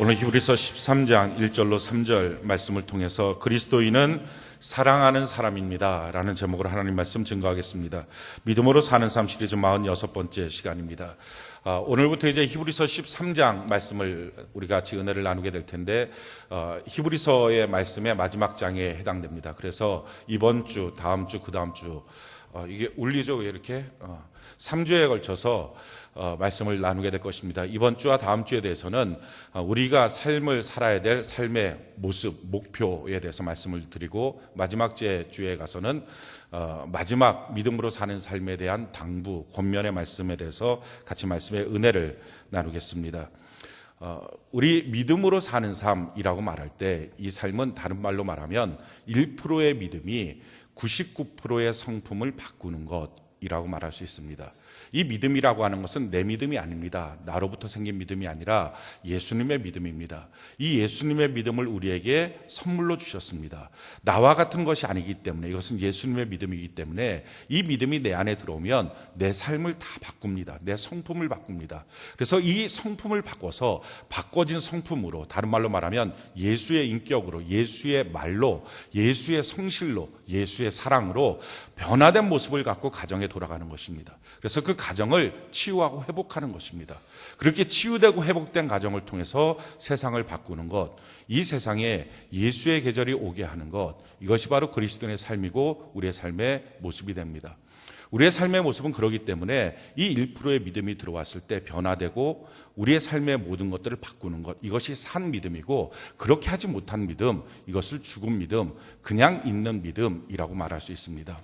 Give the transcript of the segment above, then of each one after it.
오늘 히브리서 13장 1절로 3절 말씀을 통해서 그리스도인은 사랑하는 사람입니다 라는 제목으로 하나님 말씀 증거하겠습니다. 믿음으로 사는 삶 시리즈 46번째 시간입니다. 오늘부터 이제 히브리서 13장 말씀을 우리가 같이 은혜를 나누게 될 텐데 히브리서의 말씀의 마지막 장에 해당됩니다. 그래서 이번 주, 다음 주, 그 다음 주 이게 울리죠? 왜 이렇게 3주에 걸쳐서 말씀을 나누게 될 것입니다. 이번 주와 다음 주에 대해서는 우리가 삶을 살아야 될 삶의 모습, 목표에 대해서 말씀을 드리고 마지막 주에 가서는 마지막 믿음으로 사는 삶에 대한 당부, 권면의 말씀에 대해서 같이 말씀의 은혜를 나누겠습니다. 우리 믿음으로 사는 삶이라고 말할 때 이 삶은 다른 말로 말하면 1%의 믿음이 99%의 성품을 바꾸는 것이라고 말할 수 있습니다. 이 믿음이라고 하는 것은 내 믿음이 아닙니다. 나로부터 생긴 믿음이 아니라 예수님의 믿음입니다. 이 예수님의 믿음을 우리에게 선물로 주셨습니다. 나와 같은 것이 아니기 때문에 이것은 예수님의 믿음이기 때문에 이 믿음이 내 안에 들어오면 내 삶을 다 바꿉니다. 내 성품을 바꿉니다. 그래서 이 성품을 바꿔서 바꿔진 성품으로, 다른 말로 말하면 예수의 인격으로, 예수의 말로, 예수의 성실로, 예수의 사랑으로 변화된 모습을 갖고 가정에 돌아가는 것입니다. 그래서 그 가정을 치유하고 회복하는 것입니다. 그렇게 치유되고 회복된 가정을 통해서 세상을 바꾸는 것, 이 세상에 예수의 계절이 오게 하는 것, 이것이 바로 그리스도인의 삶이고 우리의 삶의 모습이 됩니다. 우리의 삶의 모습은 그렇기 때문에 이 1%의 믿음이 들어왔을 때 변화되고 우리의 삶의 모든 것들을 바꾸는 것, 이것이 산 믿음이고, 그렇게 하지 못한 믿음, 이것을 죽은 믿음, 그냥 있는 믿음이라고 말할 수 있습니다.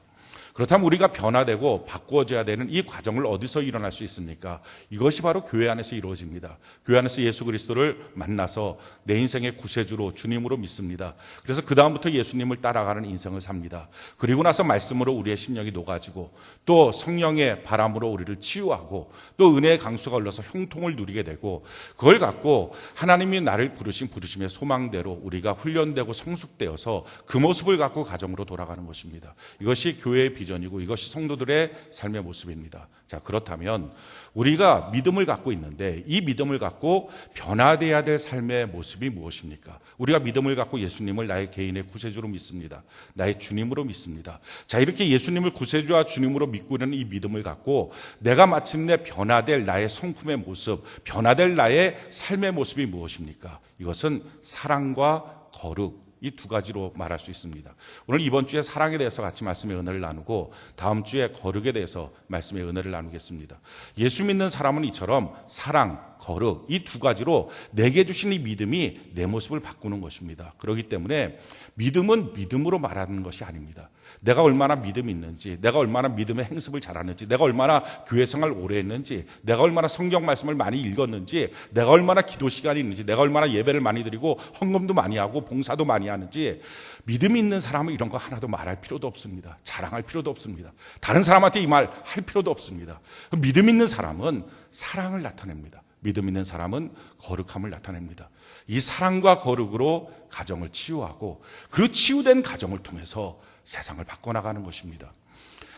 그렇다면 우리가 변화되고 바꾸어져야 되는 이 과정을 어디서 일어날 수 있습니까? 이것이 바로 교회 안에서 이루어집니다. 교회 안에서 예수 그리스도를 만나서 내 인생의 구세주로, 주님으로 믿습니다. 그래서 그 다음부터 예수님을 따라가는 인생을 삽니다. 그리고 나서 말씀으로 우리의 심령이 녹아지고 또 성령의 바람으로 우리를 치유하고 또 은혜의 강수가 흘러서 형통을 누리게 되고, 그걸 갖고 하나님이 나를 부르신 부르심의 소망대로 우리가 훈련되고 성숙되어서 그 모습을 갖고 가정으로 돌아가는 것입니다. 이것이 교회의 비전이고 이것이 성도들의 삶의 모습입니다. 자, 그렇다면 우리가 믿음을 갖고 있는데 이 믿음을 갖고 변화되어야 될 삶의 모습이 무엇입니까? 우리가 믿음을 갖고 예수님을 나의 개인의 구세주로 믿습니다. 나의 주님으로 믿습니다. 자, 이렇게 예수님을 구세주와 주님으로 믿고 있는 이 믿음을 갖고 내가 마침내 변화될 나의 성품의 모습, 변화될 나의 삶의 모습이 무엇입니까? 이것은 사랑과 거룩, 이 두 가지로 말할 수 있습니다. 오늘 이번 주에 사랑에 대해서 같이 말씀의 은혜를 나누고 다음 주에 거룩에 대해서 말씀의 은혜를 나누겠습니다. 예수 믿는 사람은 이처럼 사랑, 거룩, 이 두 가지로 내게 주신 이 믿음이 내 모습을 바꾸는 것입니다. 그렇기 때문에 믿음은 믿음으로 말하는 것이 아닙니다. 내가 얼마나 믿음이 있는지, 내가 얼마나 믿음의 행습을 잘하는지, 내가 얼마나 교회 생활 오래 했는지, 내가 얼마나 성경 말씀을 많이 읽었는지, 내가 얼마나 기도 시간이 있는지, 내가 얼마나 예배를 많이 드리고 헌금도 많이 하고 봉사도 많이 하는지, 믿음이 있는 사람은 이런 거 하나도 말할 필요도 없습니다. 자랑할 필요도 없습니다. 다른 사람한테 이 말 할 필요도 없습니다. 믿음 있는 사람은 사랑을 나타냅니다. 믿음 있는 사람은 거룩함을 나타냅니다. 이 사랑과 거룩으로 가정을 치유하고 그 치유된 가정을 통해서 세상을 바꿔나가는 것입니다.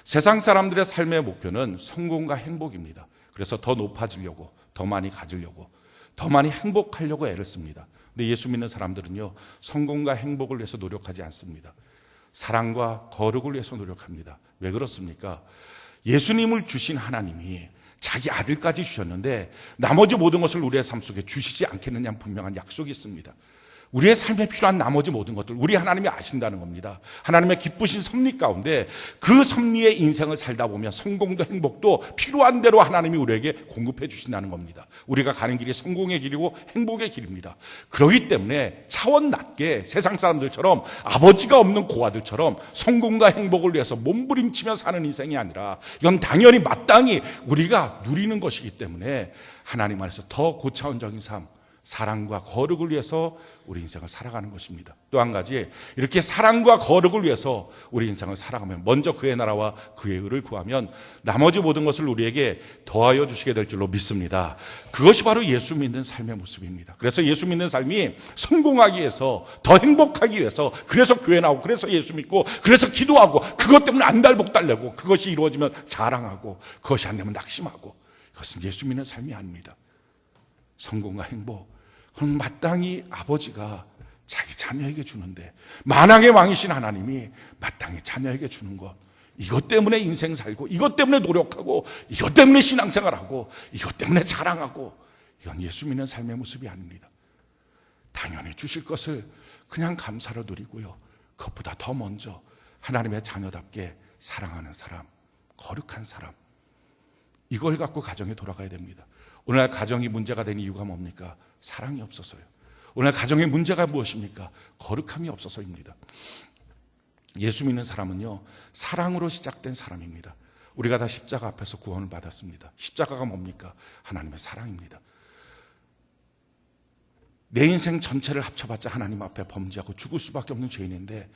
세상 사람들의 삶의 목표는 성공과 행복입니다. 그래서 더 높아지려고, 더 많이 가지려고, 더 많이 행복하려고 애를 씁니다. 근데 예수 믿는 사람들은요, 성공과 행복을 위해서 노력하지 않습니다. 사랑과 거룩을 위해서 노력합니다. 왜 그렇습니까? 예수님을 주신 하나님이 자기 아들까지 주셨는데 나머지 모든 것을 우리의 삶 속에 주시지 않겠느냐는 분명한 약속이 있습니다. 우리의 삶에 필요한 나머지 모든 것들, 우리 하나님이 아신다는 겁니다. 하나님의 기쁘신 섭리 가운데 그 섭리의 인생을 살다 보면 성공도 행복도 필요한 대로 하나님이 우리에게 공급해 주신다는 겁니다. 우리가 가는 길이 성공의 길이고 행복의 길입니다. 그렇기 때문에 차원 낮게 세상 사람들처럼 아버지가 없는 고아들처럼 성공과 행복을 위해서 몸부림치며 사는 인생이 아니라 이건 당연히 마땅히 우리가 누리는 것이기 때문에 하나님 안에서 더 고차원적인 삶, 사랑과 거룩을 위해서 우리 인생을 살아가는 것입니다. 또 한 가지, 이렇게 사랑과 거룩을 위해서 우리 인생을 살아가면, 먼저 그의 나라와 그의 의를 구하면 나머지 모든 것을 우리에게 더하여 주시게 될 줄로 믿습니다. 그것이 바로 예수 믿는 삶의 모습입니다. 그래서 예수 믿는 삶이 성공하기 위해서, 더 행복하기 위해서, 그래서 교회 나오고, 그래서 예수 믿고, 그래서 기도하고, 그것 때문에 안달복달 내고, 그것이 이루어지면 자랑하고, 그것이 안 되면 낙심하고, 그것은 예수 믿는 삶이 아닙니다. 성공과 행복, 그럼 마땅히 아버지가 자기 자녀에게 주는데, 만왕의 왕이신 하나님이 마땅히 자녀에게 주는 것, 이것 때문에 인생 살고, 이것 때문에 노력하고, 이것 때문에 신앙생활하고, 이것 때문에 자랑하고, 이건 예수 믿는 삶의 모습이 아닙니다. 당연히 주실 것을 그냥 감사로 누리고요, 그것보다 더 먼저 하나님의 자녀답게 사랑하는 사람, 거룩한 사람, 이걸 갖고 가정에 돌아가야 됩니다. 오늘날 가정이 문제가 된 이유가 뭡니까? 사랑이 없어서요. 오늘 가정의 문제가 무엇입니까? 거룩함이 없어서입니다. 예수 믿는 사람은요, 사랑으로 시작된 사람입니다. 우리가 다 십자가 앞에서 구원을 받았습니다. 십자가가 뭡니까? 하나님의 사랑입니다. 내 인생 전체를 합쳐봤자 하나님 앞에 범죄하고 죽을 수밖에 없는 죄인인데,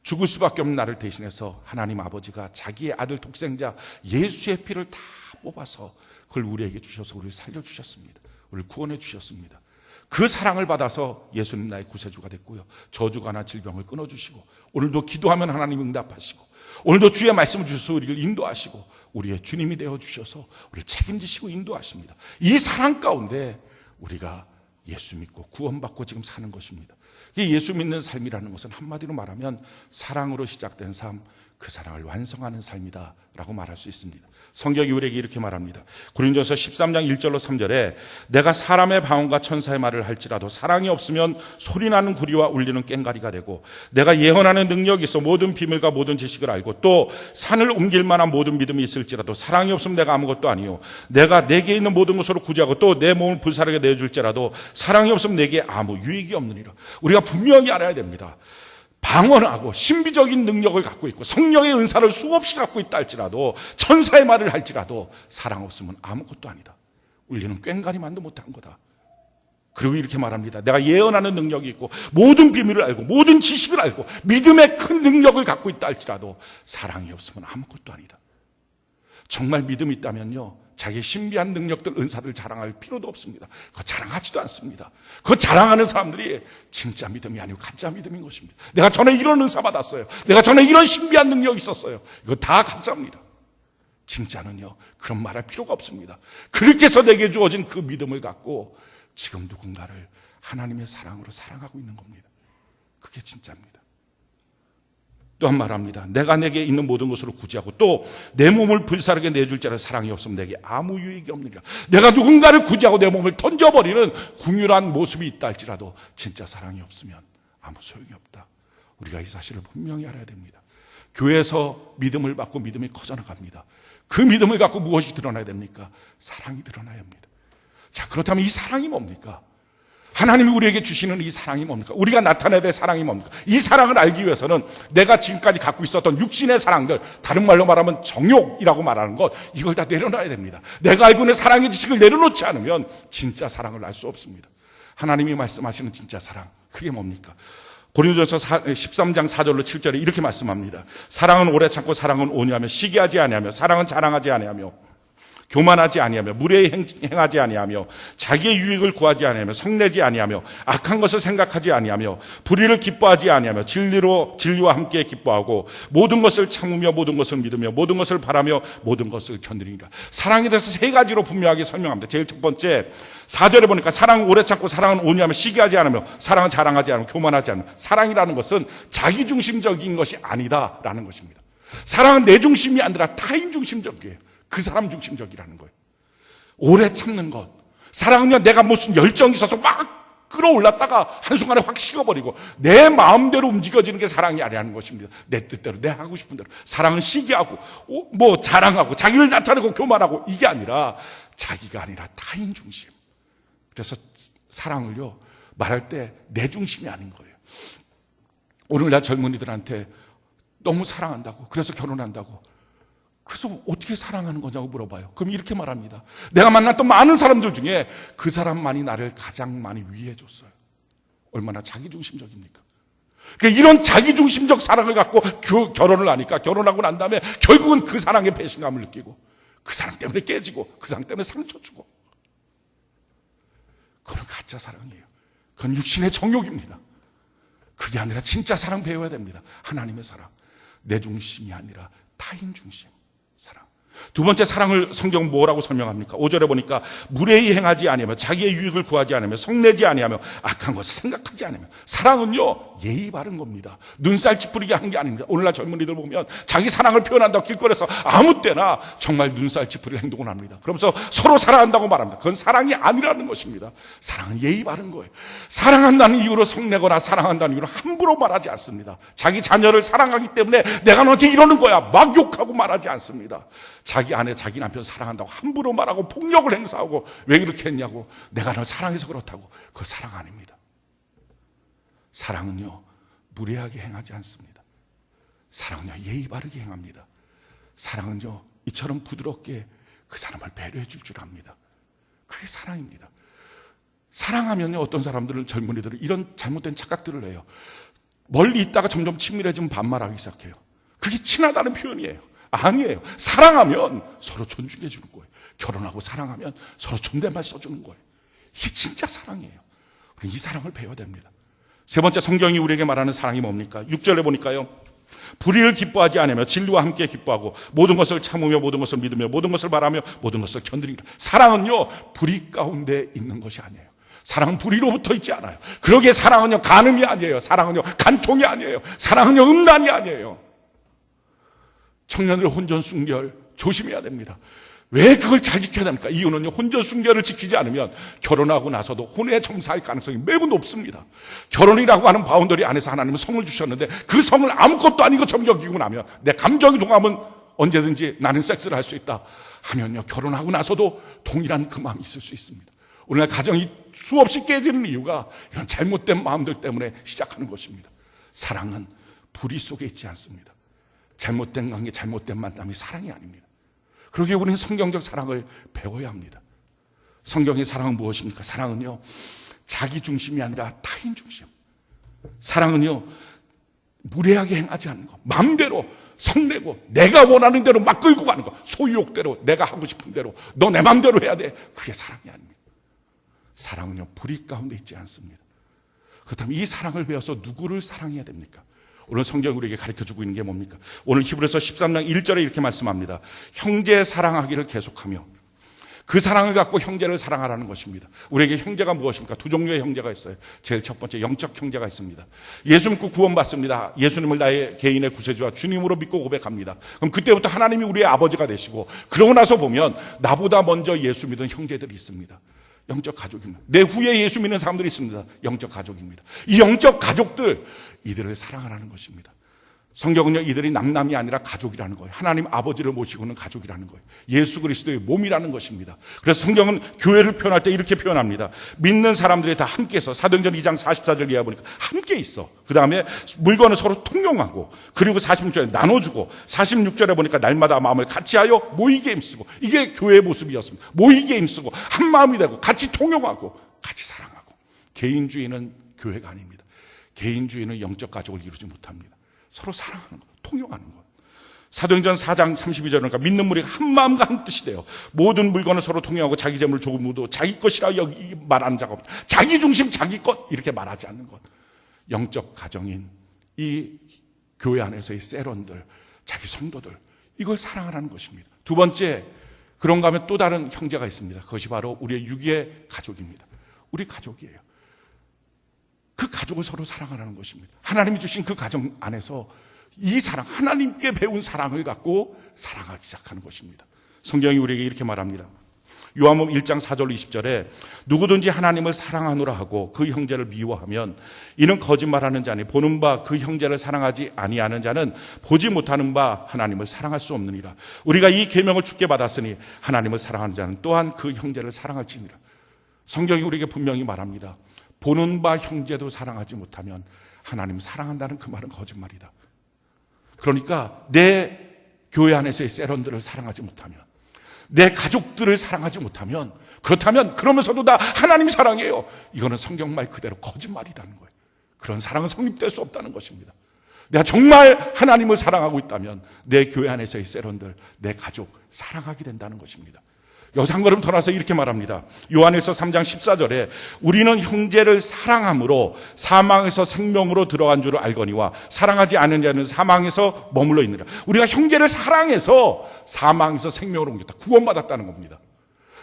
죽을 수밖에 없는 나를 대신해서 하나님 아버지가 자기의 아들 독생자 예수의 피를 다 뽑아서 그걸 우리에게 주셔서 우리를 살려주셨습니다. 우리를 구원해 주셨습니다. 그 사랑을 받아서 예수님 나의 구세주가 됐고요, 저주가나 질병을 끊어주시고, 오늘도 기도하면 하나님 응답하시고, 오늘도 주의 말씀을 주셔서 우리를 인도하시고, 우리의 주님이 되어주셔서 우리를 책임지시고 인도하십니다. 이 사랑 가운데 우리가 예수 믿고 구원받고 지금 사는 것입니다. 예수 믿는 삶이라는 것은 한마디로 말하면 사랑으로 시작된 삶, 그 사랑을 완성하는 삶이다 라고 말할 수 있습니다. 성경이 우리에게 이렇게 말합니다. 고린도서 13장 1절로 3절에 내가 사람의 방언과 천사의 말을 할지라도 사랑이 없으면 소리나는 구리와 울리는 꽹과리가 되고, 내가 예언하는 능력이 있어 모든 비밀과 모든 지식을 알고 또 산을 옮길 만한 모든 믿음이 있을지라도 사랑이 없으면 내가 아무것도 아니요, 내가 내게 있는 모든 것으로 구제하고 또 내 몸을 불사르게 내줄지라도 사랑이 없으면 내게 아무 유익이 없느니라. 우리가 분명히 알아야 됩니다. 방언하고 신비적인 능력을 갖고 있고 성령의 은사를 수없이 갖고 있다 할지라도, 천사의 말을 할지라도 사랑 없으면 아무것도 아니다. 울리는 꽹과리만도 못한 거다. 그리고 이렇게 말합니다. 내가 예언하는 능력이 있고 모든 비밀을 알고 모든 지식을 알고 믿음의 큰 능력을 갖고 있다 할지라도 사랑이 없으면 아무것도 아니다. 정말 믿음이 있다면요, 자기의 신비한 능력들, 은사들 자랑할 필요도 없습니다. 그거 자랑하지도 않습니다. 그거 자랑하는 사람들이 진짜 믿음이 아니고 가짜 믿음인 것입니다. 내가 전에 이런 은사 받았어요, 내가 전에 이런 신비한 능력이 있었어요, 이거 다 가짜입니다. 진짜는요, 그런 말할 필요가 없습니다. 그렇게 해서 내게 주어진 그 믿음을 갖고 지금 누군가를 하나님의 사랑으로 사랑하고 있는 겁니다. 그게 진짜입니다. 또한 말합니다. 내가 내게 있는 모든 것으로 구제하고 또 내 몸을 불사르게 내줄지라 사랑이 없으면 내게 아무 유익이 없느니라. 내가 누군가를 구제하고 내 몸을 던져버리는 궁휼한 모습이 있다 할지라도 진짜 사랑이 없으면 아무 소용이 없다. 우리가 이 사실을 분명히 알아야 됩니다. 교회에서 믿음을 받고 믿음이 커져나갑니다. 그 믿음을 갖고 무엇이 드러나야 됩니까? 사랑이 드러나야 합니다. 자, 그렇다면 이 사랑이 뭡니까? 하나님이 우리에게 주시는 이 사랑이 뭡니까? 우리가 나타내야 될 사랑이 뭡니까? 이 사랑을 알기 위해서는 내가 지금까지 갖고 있었던 육신의 사랑들, 다른 말로 말하면 정욕이라고 말하는 것, 이걸 다 내려놔야 됩니다. 내가 알고 있는 사랑의 지식을 내려놓지 않으면 진짜 사랑을 알 수 없습니다. 하나님이 말씀하시는 진짜 사랑, 그게 뭡니까? 고린도전서 13장 4절로 7절에 이렇게 말씀합니다. 사랑은 오래 참고 사랑은 온유하며 시기하지 아니하며 사랑은 자랑하지 아니하며 교만하지 아니하며 무례히 행하지 아니하며 자기의 유익을 구하지 아니하며 성내지 아니하며 악한 것을 생각하지 아니하며 불의를 기뻐하지 아니하며 진리와 함께 기뻐하고 모든 것을 참으며 모든 것을 믿으며 모든 것을 바라며 모든 것을 견디니라. 사랑에 대해서 세 가지로 분명하게 설명합니다. 제일 첫 번째, 4절에 보니까 사랑은 오래 참고 사랑은 온유하며 시기하지 않으며 사랑은 자랑하지 않으며 교만하지 않으며, 사랑이라는 것은 자기중심적인 것이 아니다라는 것입니다. 사랑은 내 중심이 아니라 타인 중심적이에요. 그 사람 중심적이라는 거예요. 오래 참는 것. 사랑은요, 내가 무슨 열정이 있어서 막 끌어올랐다가 한순간에 확 식어버리고 내 마음대로 움직여지는 게 사랑이 아니라는 것입니다. 내 뜻대로, 내 하고 싶은 대로. 사랑은 시기하고 자랑하고 자기를 나타내고 교만하고, 이게 아니라 자기가 아니라 타인 중심. 그래서 사랑을요, 말할 때 내 중심이 아닌 거예요. 오늘날 젊은이들한테 너무 사랑한다고, 그래서 결혼한다고, 그래서 어떻게 사랑하는 거냐고 물어봐요. 그럼 이렇게 말합니다. 내가 만났던 많은 사람들 중에 그 사람만이 나를 가장 많이 위해줬어요. 얼마나 자기중심적입니까? 그러니까 이런 자기중심적 사랑을 갖고 결혼을 하니까, 결혼하고 난 다음에 결국은 그 사랑에 배신감을 느끼고 그 사람 때문에 깨지고 그 사람 때문에 상처 주고, 그건 가짜 사랑이에요. 그건 육신의 정욕입니다. 그게 아니라 진짜 사랑 배워야 됩니다. 하나님의 사랑. 내 중심이 아니라 타인 중심 사랑. 두 번째 사랑을 성경은 뭐라고 설명합니까? 5절에 보니까 무례히 행하지 아니하며 자기의 유익을 구하지 않으며 성내지 아니하며 악한 것을 생각하지 않으며. 사랑은요 예의 바른 겁니다. 눈살 찌푸리게 하는 게 아닙니다. 오늘날 젊은이들 보면 자기 사랑을 표현한다고 길거리에서 아무 때나 정말 눈살 찌푸리게 행동을 합니다. 그러면서 서로 사랑한다고 말합니다. 그건 사랑이 아니라는 것입니다. 사랑은 예의 바른 거예요. 사랑한다는 이유로 성내거나 사랑한다는 이유로 함부로 말하지 않습니다. 자기 자녀를 사랑하기 때문에 내가 너한테 이러는 거야 막 욕하고 말하지 않습니다. 자기 아내, 자기 남편 사랑한다고 함부로 말하고 폭력을 행사하고 왜 그렇게 했냐고, 내가 널 사랑해서 그렇다고. 그거 사랑 아닙니다. 사랑은요 무례하게 행하지 않습니다. 사랑은요 예의 바르게 행합니다. 사랑은요 이처럼 부드럽게 그 사람을 배려해 줄 줄 압니다. 그게 사랑입니다. 사랑하면요 어떤 사람들은, 젊은이들은 이런 잘못된 착각들을 해요. 멀리 있다가 점점 친밀해지면 반말하기 시작해요. 그게 친하다는 표현이에요. 아니에요. 사랑하면 서로 존중해 주는 거예요. 결혼하고 사랑하면 서로 존댓말 써주는 거예요. 이게 진짜 사랑이에요. 우리 이 사랑을 배워야 됩니다. 세 번째, 성경이 우리에게 말하는 사랑이 뭡니까? 6절에 보니까요, 불의를 기뻐하지 않으며 진리와 함께 기뻐하고 모든 것을 참으며 모든 것을 믿으며 모든 것을 바라며 모든 것을 견디리라. 사랑은요 불의 가운데 있는 것이 아니에요. 사랑은 불의로부터 있지 않아요. 그러기에 사랑은요 간음이 아니에요. 사랑은요 간통이 아니에요. 사랑은요 음란이 아니에요. 청년들 혼전순결 조심해야 됩니다. 왜 그걸 잘 지켜야 됩니까? 이유는요 혼전순결을 지키지 않으면 결혼하고 나서도 혼에 점사할 가능성이 매우 높습니다. 결혼이라고 하는 바운더리 안에서 하나님은 성을 주셨는데 그 성을 아무것도 아니고 점령이고 나면, 내 감정이 동하면 언제든지 나는 섹스를 할 수 있다 하면요 결혼하고 나서도 동일한 그 마음이 있을 수 있습니다. 오늘날 가정이 수없이 깨지는 이유가 이런 잘못된 마음들 때문에 시작하는 것입니다. 사랑은 불의 속에 있지 않습니다. 잘못된 관계, 잘못된 만남이 사랑이 아닙니다. 그러기에 우리는 성경적 사랑을 배워야 합니다. 성경의 사랑은 무엇입니까? 사랑은요 자기 중심이 아니라 타인 중심. 사랑은요 무례하게 행하지 않는 것, 마음대로 성내고 내가 원하는 대로 막 끌고 가는 것, 소유욕대로 내가 하고 싶은 대로 너 내 마음대로 해야 돼. 그게 사랑이 아닙니다. 사랑은요 불의 가운데 있지 않습니다. 그렇다면 이 사랑을 배워서 누구를 사랑해야 됩니까? 오늘 성경이 우리에게 가르쳐주고 있는 게 뭡니까? 오늘 히브리서 13장 1절에 이렇게 말씀합니다. 형제 사랑하기를 계속하며. 그 사랑을 갖고 형제를 사랑하라는 것입니다. 우리에게 형제가 무엇입니까? 두 종류의 형제가 있어요. 제일 첫 번째 영적 형제가 있습니다. 예수 믿고 구원받습니다. 예수님을 나의 개인의 구세주와 주님으로 믿고 고백합니다. 그럼 그때부터 하나님이 우리의 아버지가 되시고, 그러고 나서 보면 나보다 먼저 예수 믿은 형제들이 있습니다. 영적 가족입니다. 내 후에 예수 믿는 사람들이 있습니다. 영적 가족입니다. 이 영적 가족들, 이들을 사랑하라는 것입니다. 성경은요 이들이 남남이 아니라 가족이라는 거예요. 하나님 아버지를 모시고는 가족이라는 거예요. 예수 그리스도의 몸이라는 것입니다. 그래서 성경은 교회를 표현할 때 이렇게 표현합니다. 믿는 사람들이 다 함께서, 사도행전 2장 44절 이하 보니까 함께 있어. 그 다음에 물건을 서로 통용하고, 그리고 46절에 나눠주고, 46절에 보니까 날마다 마음을 같이하여 모이게 힘쓰고. 이게 교회의 모습이었습니다. 모이게 힘쓰고 한 마음이 되고 같이 통용하고 같이 사랑하고. 개인주의는 교회가 아닙니다. 개인주의는 영적 가족을 이루지 못합니다. 서로 사랑하는 것, 통용하는 것. 사도행전 4장 32절에 그러니까 믿는 무리가 한 마음과 한 뜻이 돼요. 모든 물건을 서로 통용하고 자기 재물을 조금도 자기 것이라 여기 말하는 자가 없다. 자기 중심 자기 것 이렇게 말하지 않는 것. 영적 가정인 이 교회 안에서의 세런들, 자기 성도들, 이걸 사랑하라는 것입니다. 두 번째, 그런가 하면 또 다른 형제가 있습니다. 그것이 바로 우리의 육의 가족입니다. 우리 가족이에요. 그 가족을 서로 사랑하라는 것입니다. 하나님이 주신 그 가정 안에서 이 사랑, 하나님께 배운 사랑을 갖고 사랑하기 시작하는 것입니다. 성경이 우리에게 이렇게 말합니다. 요한복음 1장 4절 20절에 누구든지 하나님을 사랑하노라 하고 그 형제를 미워하면 이는 거짓말하는 자니 보는 바 그 형제를 사랑하지 아니하는 자는 보지 못하는 바 하나님을 사랑할 수 없느니라. 우리가 이 계명을 주께 받았으니 하나님을 사랑하는 자는 또한 그 형제를 사랑할지니라. 성경이 우리에게 분명히 말합니다. 보는 바 형제도 사랑하지 못하면 하나님 사랑한다는 그 말은 거짓말이다. 그러니까 내 교회 안에서의 세런들을 사랑하지 못하면, 내 가족들을 사랑하지 못하면, 그렇다면 그러면서도 나 하나님 사랑해요, 이거는 성경 말 그대로 거짓말이라는 거예요. 그런 사랑은 성립될 수 없다는 것입니다. 내가 정말 하나님을 사랑하고 있다면 내 교회 안에서의 세런들, 내 가족 사랑하게 된다는 것입니다. 여기서 한 걸음 더 나서 이렇게 말합니다. 요한일서 3장 14절에 우리는 형제를 사랑함으로 사망에서 생명으로 들어간 줄을 알거니와 사랑하지 않은 자는 사망에서 머물러 있느라. 우리가 형제를 사랑해서 사망에서 생명으로 옮겼다. 구원받았다는 겁니다.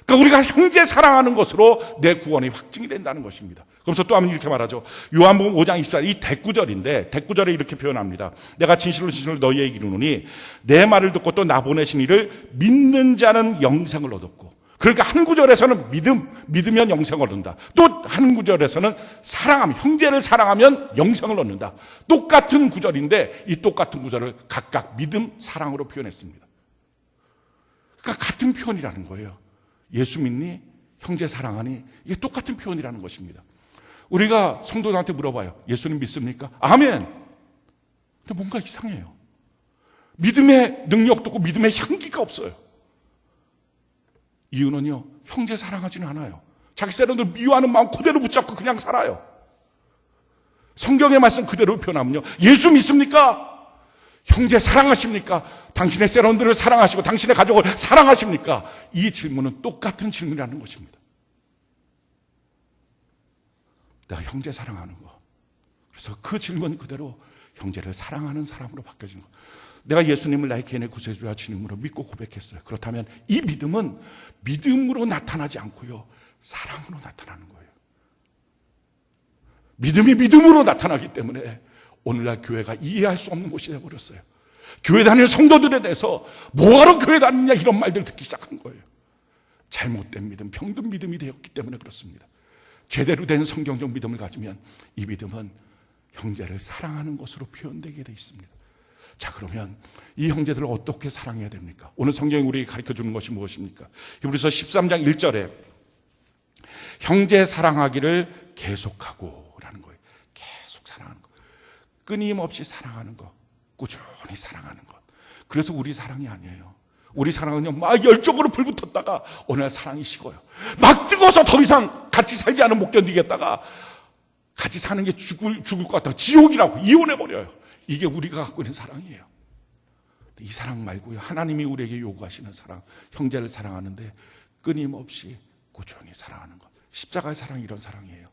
그러니까 우리가 형제 사랑하는 것으로 내 구원이 확증이 된다는 것입니다. 그래서 또 한번 이렇게 말하죠. 요한복음 5장 24절, 이 대구절인데 대구절에 이렇게 표현합니다. 내가 진실로 진실로 너희에게 이르노니 내 말을 듣고 또 나 보내신 이를 믿는 자는 영생을 얻었고, 그러니까 한 구절에서는 믿으면 영생을 얻는다. 또 한 구절에서는 사랑하면, 형제를 사랑하면 영생을 얻는다. 똑같은 구절인데 이 똑같은 구절을 각각 믿음, 사랑으로 표현했습니다. 그러니까 같은 표현이라는 거예요. 예수 믿니? 형제 사랑하니? 이게 똑같은 표현이라는 것입니다. 우리가 성도들한테 물어봐요. 예수님 믿습니까? 아멘. 근데 뭔가 이상해요. 믿음의 능력도 없고 믿음의 향기가 없어요. 이유는요, 형제 사랑하지는 않아요. 자기 세력들 미워하는 마음 그대로 붙잡고 그냥 살아요. 성경의 말씀 그대로 표현하면요, 예수 믿습니까? 형제 사랑하십니까? 당신의 세력들을 사랑하시고 당신의 가족을 사랑하십니까? 이 질문은 똑같은 질문이라는 것입니다. 내가 형제 사랑하는 거. 그래서 그 질문 그대로 형제를 사랑하는 사람으로 바뀌어진 거. 내가 예수님을 나의 개인의 구세주와 주님으로 믿고 고백했어요. 그렇다면 이 믿음은 믿음으로 나타나지 않고요, 사랑으로 나타나는 거예요. 믿음이 믿음으로 나타나기 때문에 오늘날 교회가 이해할 수 없는 곳이 되어버렸어요. 교회 다니는 성도들에 대해서 뭐하러 교회 다니냐 이런 말들 듣기 시작한 거예요. 잘못된 믿음, 병든 믿음이 되었기 때문에 그렇습니다. 제대로 된 성경적 믿음을 가지면 이 믿음은 형제를 사랑하는 것으로 표현되게 되어 있습니다. 자, 그러면 이 형제들을 어떻게 사랑해야 됩니까? 오늘 성경이 우리에게 가르쳐주는 것이 무엇입니까? 히브리서 13장 1절에 형제 사랑하기를 계속하고 라는 거예요. 계속 사랑하는 것, 끊임없이 사랑하는 것, 꾸준히 사랑하는 것. 그래서 우리 사랑이 아니에요. 우리 사랑은요, 막 열정으로 불붙었다가 어느 날 사랑이 식어요. 막 뜨거워서 더 이상 같이 살지 않으면 못 견디겠다가 같이 사는 게 죽을 것 같다가 지옥이라고 이혼해버려요. 이게 우리가 갖고 있는 사랑이에요. 이 사랑 말고요, 하나님이 우리에게 요구하시는 사랑, 형제를 사랑하는데 끊임없이 꾸준히 사랑하는 것. 십자가의 사랑이 이런 사랑이에요.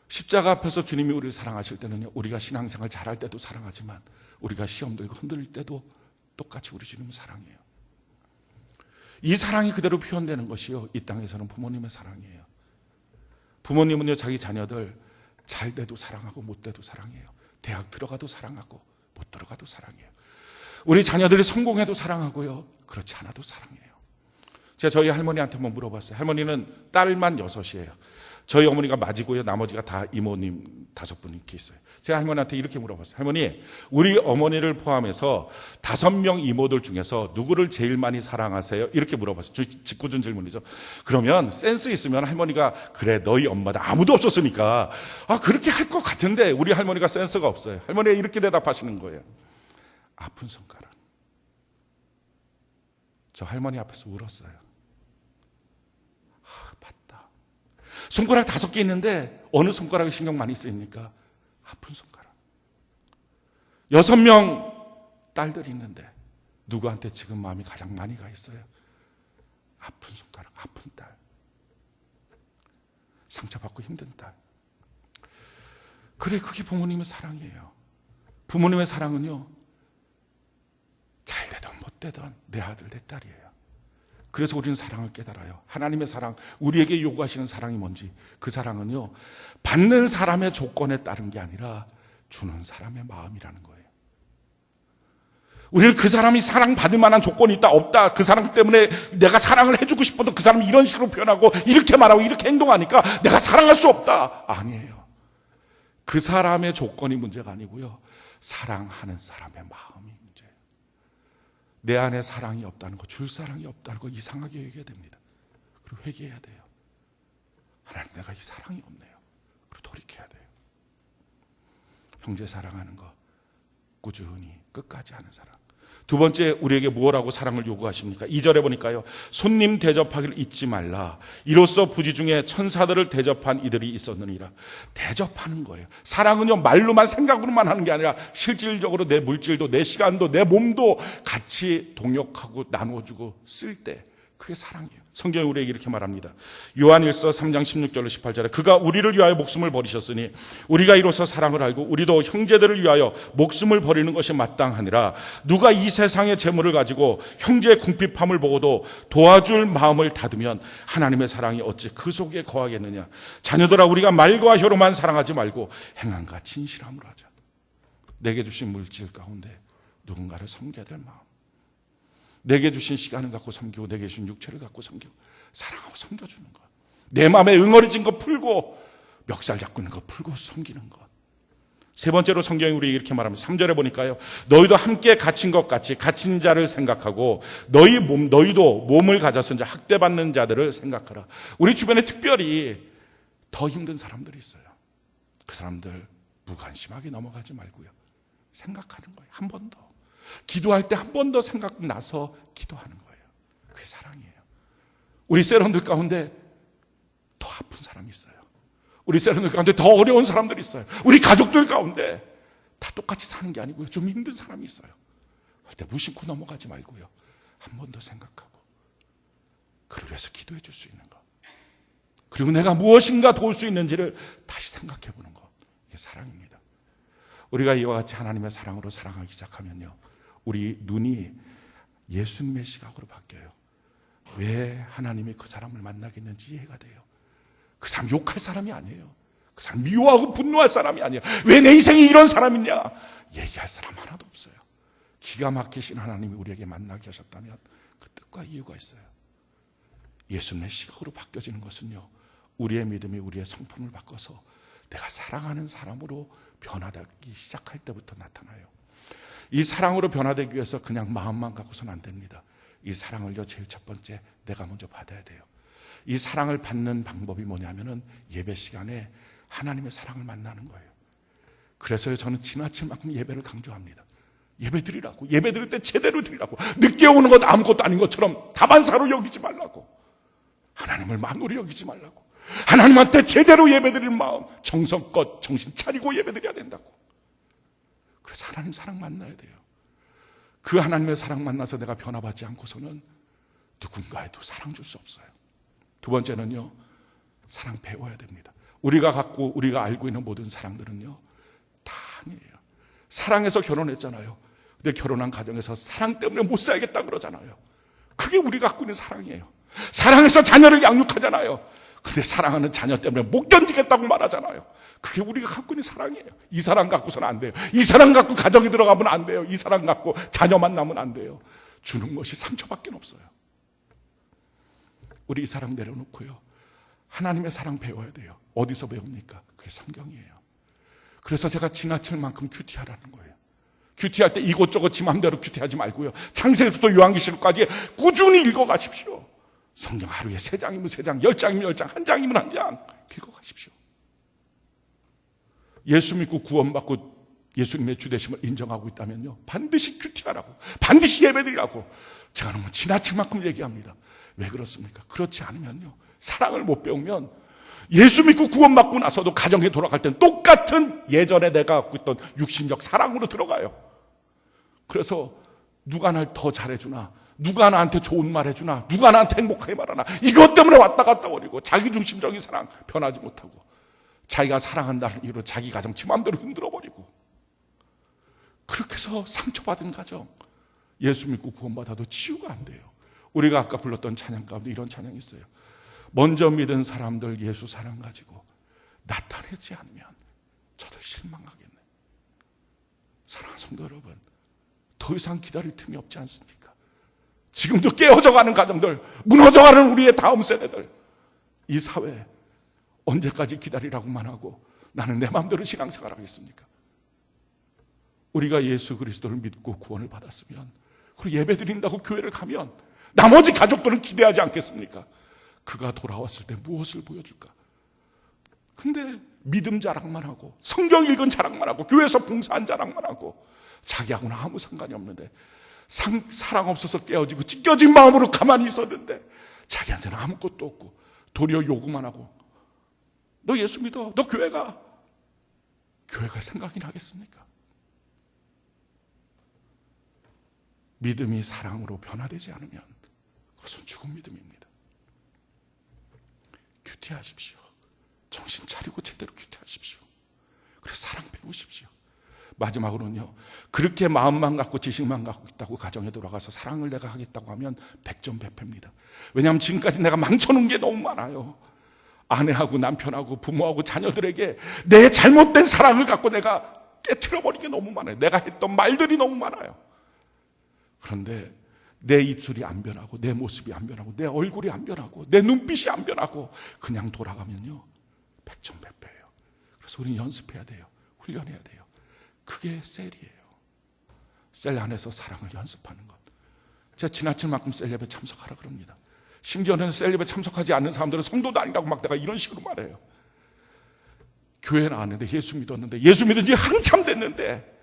십자가 앞에서 주님이 우리를 사랑하실 때는요, 우리가 신앙생활 잘할 때도 사랑하지만 우리가 시험 들고 흔들릴 때도 똑같이 우리 주님은 사랑해요. 이 사랑이 그대로 표현되는 것이요, 이 땅에서는 부모님의 사랑이에요. 부모님은요, 자기 자녀들 잘 돼도 사랑하고 못 돼도 사랑해요. 대학 들어가도 사랑하고 못 들어가도 사랑해요. 우리 자녀들이 성공해도 사랑하고요, 그렇지 않아도 사랑해요. 제가 저희 할머니한테 한번 물어봤어요. 할머니는 딸만 6이에요. 저희 어머니가 맞이고요, 나머지가 다 이모님 5분 이렇게 있어요. 제가 할머니한테 이렇게 물어봤어요. 할머니, 우리 어머니를 포함해서 5명 이모들 중에서 누구를 제일 많이 사랑하세요? 이렇게 물어봤어요. 짓궂은 질문이죠. 그러면 센스 있으면 할머니가 그래, 너희 엄마다 아무도 없었으니까 그렇게 할 것 같은데 우리 할머니가 센스가 없어요. 할머니가 이렇게 대답하시는 거예요. 아픈 손가락. 저 할머니 앞에서 울었어요. 봤다. 손가락 5개 있는데 어느 손가락에 신경 많이 쓰입니까? 아픈 손가락. 6명 딸들이 있는데 누구한테 지금 마음이 가장 많이 가 있어요? 아픈 손가락, 아픈 딸. 상처받고 힘든 딸. 그래, 그게 부모님의 사랑이에요. 부모님의 사랑은요, 잘 되든 못 되든 내 아들, 내 딸이에요. 그래서 우리는 사랑을 깨달아요. 하나님의 사랑, 우리에게 요구하시는 사랑이 뭔지. 그 사랑은요, 받는 사람의 조건에 따른 게 아니라 주는 사람의 마음이라는 거예요. 우리는 그 사람이 사랑받을 만한 조건이 있다 없다, 그 사람 때문에 내가 사랑을 해주고 싶어도 그 사람이 이런 식으로 표현하고 이렇게 말하고 이렇게 행동하니까 내가 사랑할 수 없다. 아니에요. 그 사람의 조건이 문제가 아니고요, 사랑하는 사람의 마음이 문제예요. 내 안에 사랑이 없다는 거, 줄 사랑이 없다는 거 이상하게 얘기해야 됩니다. 그리고 회개해야 돼요. 하나님, 내가 이 사랑이 없네요. 그리고 돌이켜야 돼요. 형제 사랑하는 거, 꾸준히 끝까지 하는 사랑. 두 번째, 우리에게 무엇라고 사랑을 요구하십니까? 2절에 보니까요, 손님 대접하기를 잊지 말라. 이로써 부지 중에 천사들을 대접한 이들이 있었느니라. 대접하는 거예요. 사랑은요, 말로만 생각으로만 하는 게 아니라 실질적으로 내 물질도, 내 시간도, 내 몸도 같이 동역하고 나눠주고 쓸 때, 그게 사랑이에요. 성경이 우리에게 이렇게 말합니다. 요한일서 3장 16절로 18절에 그가 우리를 위하여 목숨을 버리셨으니 우리가 이로써 사랑을 알고 우리도 형제들을 위하여 목숨을 버리는 것이 마땅하니라. 누가 이 세상의 재물을 가지고 형제의 궁핍함을 보고도 도와줄 마음을 닫으면 하나님의 사랑이 어찌 그 속에 거하겠느냐. 자녀들아, 우리가 말과 혀로만 사랑하지 말고 행함과 진실함으로 하자. 내게 주신 물질 가운데 누군가를 섬겨야 될 마음, 내게 주신 시간을 갖고 섬기고 내게 주신 육체를 갖고 섬기고 사랑하고 섬겨주는 것, 내 마음에 응어리진 거 풀고 멱살 잡고 있는 거 풀고 섬기는 것. 세 번째로 성경이 우리에게 이렇게 말합니다. 3절에 보니까요, 너희도 함께 갇힌 것 같이 갇힌 자를 생각하고 너희도 몸을 가져서 이제 학대받는 자들을 생각하라. 우리 주변에 특별히 더 힘든 사람들이 있어요. 그 사람들 무관심하게 넘어가지 말고요, 생각하는 거예요. 한 번 더 기도할 때 한 번 더 생각나서 기도하는 거예요. 그게 사랑이에요. 우리 세런들 가운데 더 아픈 사람이 있어요. 우리 세런들 가운데 더 어려운 사람들이 있어요. 우리 가족들 가운데 다 똑같이 사는 게 아니고요, 좀 힘든 사람이 있어요. 그때 무심코 넘어가지 말고요, 한 번 더 생각하고 그를 위해서 기도해 줄 수 있는 것, 그리고 내가 무엇인가 도울 수 있는지를 다시 생각해 보는 것, 이게 사랑입니다. 우리가 이와 같이 하나님의 사랑으로 사랑하기 시작하면요, 우리 눈이 예수님의 시각으로 바뀌어요. 왜 하나님이 그 사람을 만나게 했는지 이해가 돼요. 그 사람 욕할 사람이 아니에요. 그 사람 미워하고 분노할 사람이 아니에요. 왜 내 인생에 이런 사람이냐 얘기할 사람 하나도 없어요. 기가 막히신 하나님이 우리에게 만나게 하셨다면 그 뜻과 이유가 있어요. 예수님의 시각으로 바뀌어지는 것은요, 우리의 믿음이 우리의 성품을 바꿔서 내가 사랑하는 사람으로 변화되기 시작할 때부터 나타나요. 이 사랑으로 변화되기 위해서 그냥 마음만 갖고서는 안 됩니다. 이 사랑을요, 제일 첫 번째 내가 먼저 받아야 돼요. 이 사랑을 받는 방법이 뭐냐면은 예배 시간에 하나님의 사랑을 만나는 거예요. 그래서 저는 지나칠 만큼 예배를 강조합니다. 예배 드리라고, 예배 드릴 때 제대로 드리라고, 늦게 오는 것 아무것도 아닌 것처럼 다반사로 여기지 말라고, 하나님을 만으로 여기지 말라고, 하나님한테 제대로 예배드리는 마음, 정성껏 정신 차리고 예배드려야 된다고. 그래서 하나님 사랑 만나야 돼요. 그 하나님의 사랑 만나서 내가 변화받지 않고서는 누군가에도 사랑 줄 수 없어요. 두 번째는요, 사랑 배워야 됩니다. 우리가 알고 있는 모든 사랑들은요, 다 아니에요. 사랑해서 결혼했잖아요. 근데 결혼한 가정에서 사랑 때문에 못 살겠다 그러잖아요. 그게 우리가 갖고 있는 사랑이에요. 사랑해서 자녀를 양육하잖아요. 근데 사랑하는 자녀 때문에 못 견디겠다고 말하잖아요. 그게 우리가 갖고 있는 사랑이에요. 이 사랑 갖고서는 안 돼요. 이 사랑 갖고 가정이 들어가면 안 돼요. 이 사랑 갖고 자녀만 나면 안 돼요. 주는 것이 상처밖에 없어요. 우리 이 사랑 내려놓고요, 하나님의 사랑 배워야 돼요. 어디서 배웁니까? 그게 성경이에요. 그래서 제가 지나칠 만큼 큐티하라는 거예요. 큐티할 때 이곳저곳 지 맘대로 큐티하지 말고요, 창세기부터 요한계시록까지 꾸준히 읽어가십시오. 성경 하루에 3장이면 3장, 10장이면 10장, 1장이면 1장 읽어가십시오. 예수 믿고 구원받고 예수님의 주되심을 인정하고 있다면요, 반드시 큐티하라고, 반드시 예배드리라고 제가 너무 지나칠 만큼 얘기합니다. 왜 그렇습니까? 그렇지 않으면요, 사랑을 못 배우면 예수 믿고 구원받고 나서도 가정에 돌아갈 때는 똑같은 예전에 내가 갖고 있던 육신적 사랑으로 들어가요. 그래서 누가 날 더 잘해주나, 누가 나한테 좋은 말 해주나, 누가 나한테 행복하게 말하나, 이것 때문에 왔다 갔다 버리고 자기중심적인 사랑 변하지 못하고 자기가 사랑한다는 이유로 자기 가정 지 맘대로 흔들어 버리고, 그렇게 해서 상처받은 가정, 예수 믿고 구원받아도 치유가 안 돼요. 우리가 아까 불렀던 찬양 가운데 이런 찬양이 있어요. 먼저 믿은 사람들 예수 사랑 가지고 나타내지 않으면 저들 실망하겠네. 사랑하는 성도 여러분, 더 이상 기다릴 틈이 없지 않습니까? 지금도 깨어져가는 가정들, 무너져가는 우리의 다음 세대들, 이 사회 언제까지 기다리라고만 하고 나는 내 마음대로 신앙생활 하겠습니까? 우리가 예수 그리스도를 믿고 구원을 받았으면, 그리고 예배 드린다고 교회를 가면 나머지 가족들은 기대하지 않겠습니까? 그가 돌아왔을 때 무엇을 보여줄까? 근데 믿음 자랑만 하고, 성경 읽은 자랑만 하고, 교회에서 봉사한 자랑만 하고, 자기하고는 아무 상관이 없는데, 사랑 없어서 깨어지고 찢겨진 마음으로 가만히 있었는데 자기한테는 아무것도 없고 도리어 요구만 하고, 너 예수 믿어, 너 교회 가. 교회가 생각이 나겠습니까? 믿음이 사랑으로 변화되지 않으면 그것은 죽은 믿음입니다. 큐티하십시오. 정신 차리고 제대로 큐티하십시오. 그래서 사랑 배우십시오. 마지막으로는요, 그렇게 마음만 갖고 지식만 갖고 있다고 가정에 돌아가서 사랑을 내가 하겠다고 하면 백전백패입니다. 왜냐하면 지금까지 내가 망쳐놓은 게 너무 많아요. 아내하고 남편하고 부모하고 자녀들에게 내 잘못된 사랑을 갖고 내가 깨트려버린 게 너무 많아요. 내가 했던 말들이 너무 많아요. 그런데 내 입술이 안 변하고 내 모습이 안 변하고 내 얼굴이 안 변하고 내 눈빛이 안 변하고 그냥 돌아가면요, 백전백패예요. 그래서 우리는 연습해야 돼요. 훈련해야 돼요. 그게 셀이에요. 셀 안에서 사랑을 연습하는 것. 제가 지나칠 만큼 셀 예배 참석하라 그럽니다. 심지어는 셀 예배 참석하지 않는 사람들은 성도도 아니라고 막 내가 이런 식으로 말해요. 교회 나왔는데 예수 믿었는데 예수 믿은 지 한참 됐는데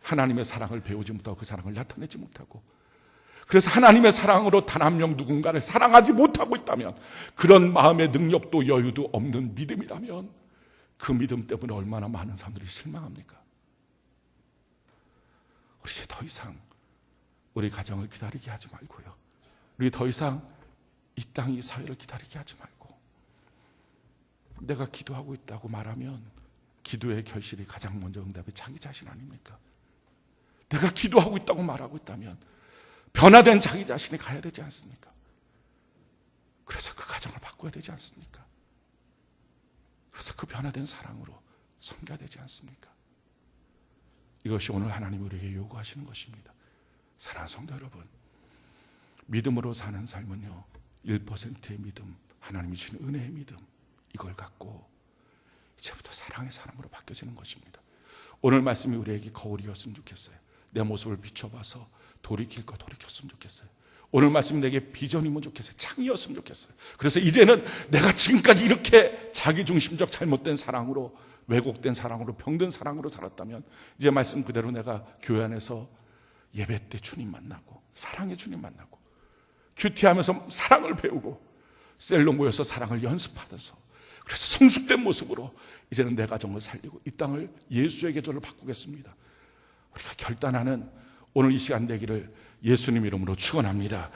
하나님의 사랑을 배우지 못하고 그 사랑을 나타내지 못하고, 그래서 하나님의 사랑으로 단 한 명 누군가를 사랑하지 못하고 있다면, 그런 마음의 능력도 여유도 없는 믿음이라면 그 믿음 때문에 얼마나 많은 사람들이 실망합니까? 우리 이제 더 이상 우리 가정을 기다리게 하지 말고요, 우리 더 이상 이 땅 이 사회를 기다리게 하지 말고, 내가 기도하고 있다고 말하면 기도의 결실이 가장 먼저 응답이 자기 자신 아닙니까? 내가 기도하고 있다고 말하고 있다면 변화된 자기 자신이 가야 되지 않습니까? 그래서 그 가정을 바꿔야 되지 않습니까? 그래서 그 변화된 사랑으로 섬겨야 되지 않습니까? 이것이 오늘 하나님이 우리에게 요구하시는 것입니다. 사랑하는 성도 여러분, 믿음으로 사는 삶은요, 1%의 믿음, 하나님이 주신 은혜의 믿음, 이걸 갖고 이제부터 사랑의 사람으로 바뀌어지는 것입니다. 오늘 말씀이 우리에게 거울이었으면 좋겠어요. 내 모습을 비춰봐서 돌이킬 거 돌이켰으면 좋겠어요. 오늘 말씀이 내게 비전이면 좋겠어요. 창이었으면 좋겠어요. 그래서 이제는 내가 지금까지 이렇게 자기중심적 잘못된 사랑으로, 왜곡된 사랑으로, 병든 사랑으로 살았다면 이제 말씀 그대로 내가 교회 안에서 예배 때 주님 만나고 사랑의 주님 만나고 큐티하면서 사랑을 배우고 셀로 모여서 사랑을 연습하면서, 그래서 성숙된 모습으로 이제는 내 가정을 살리고 이 땅을 예수의 계절로 바꾸겠습니다. 우리가 결단하는 오늘 이 시간 되기를 예수님 이름으로 축원합니다.